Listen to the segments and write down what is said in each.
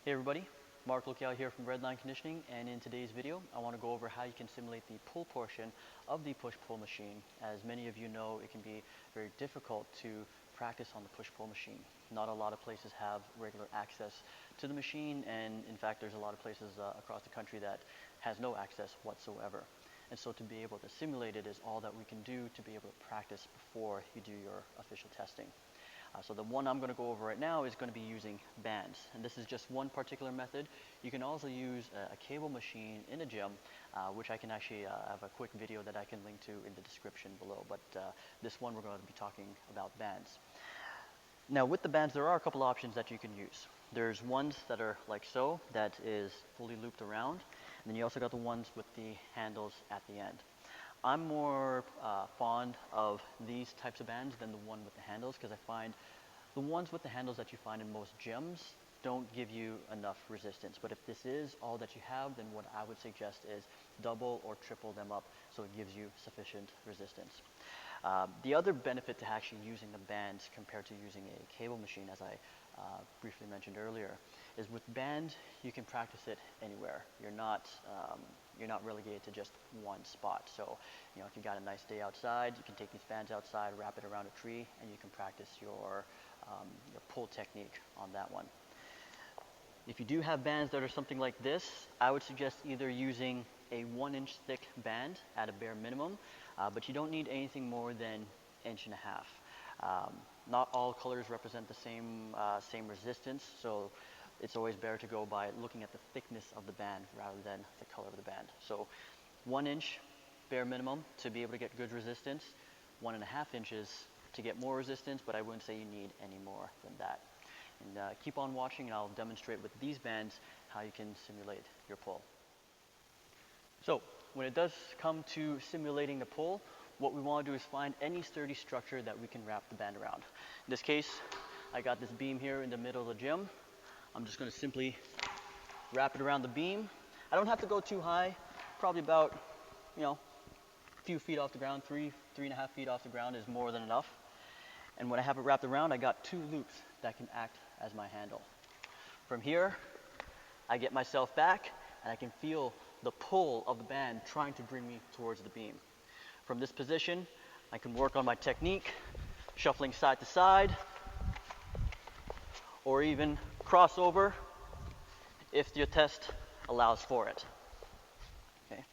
Hey everybody, Mark Lookout here from Redline Conditioning, and in today's video I want to go over how you can simulate the pull portion of the push-pull machine. As many of you know, it can be very difficult to practice on the push-pull machine. Not a lot of places have regular access to the machine, and in fact there's a lot of places across the country that has no access whatsoever. And so to be able to simulate it is all that we can do to be able to practice before you do your official testing. So the one I'm going to go over right now is going to be using bands, and this is just one particular method. You can also use a cable machine in a gym, which I can actually have a quick video that I can link to in the description below, but this one we're going to be talking about bands. Now with the bands there are a couple options that you can use. There's ones that are like so, that is fully looped around, and then you also got the ones with the handles at the end. I'm more fond of these types of bands than the one with the handles, because I find the ones with the handles that you find in most gyms don't give you enough resistance. But if this is all that you have, then what I would suggest is double or triple them up so it gives you sufficient resistance. The other benefit to actually using the bands compared to using a cable machine, as I briefly mentioned earlier, is with bands you can practice it anywhere. You're not relegated to just one spot. So, if you got a nice day outside, you can take these bands outside, wrap it around a tree, and you can practice your pull technique on that one. If you do have bands that are something like this, I would suggest either using a 1-inch thick band at a bare minimum, but you don't need anything more than 1.5 inches. Not all colors represent the same resistance, so it's always better to go by looking at the thickness of the band rather than the color of the band. So 1 inch bare minimum to be able to get good resistance, 1.5 inches to get more resistance, but I wouldn't say you need any more than that. And keep on watching, and I'll demonstrate with these bands how you can simulate your pull. So when it does come to simulating the pull, what we want to do is find any sturdy structure that we can wrap the band around. In this case, I got this beam here in the middle of the gym. I'm just going to simply wrap it around the beam. I don't have to go too high, probably about, a few feet off the ground, 3.5 feet off the ground is more than enough. And when I have it wrapped around, I got 2 loops that can act as my handle. From here, I get myself back, and I can feel the pull of the band trying to bring me towards the beam. From this position, I can work on my technique, shuffling side to side, or even crossover if your test allows for it. Okay.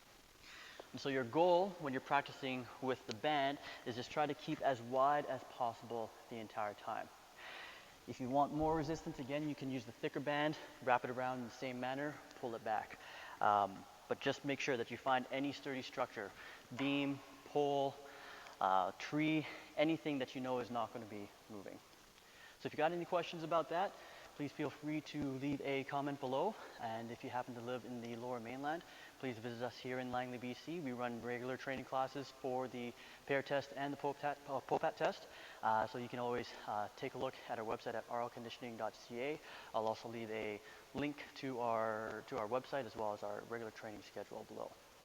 And so your goal when you're practicing with the band is just try to keep as wide as possible the entire time. If you want more resistance, again, you can use the thicker band, wrap it around in the same manner, pull it back. But just make sure that you find any sturdy structure, beam, pole, tree, anything that you know is not going to be moving. So if you got any questions about that, please feel free to leave a comment below. And if you happen to live in the Lower Mainland, please visit us here in Langley, BC. We run regular training classes for the PARE test and the POPAT test. So you can always take a look at our website at rlconditioning.ca. I'll also leave a link to our website as well as our regular training schedule below.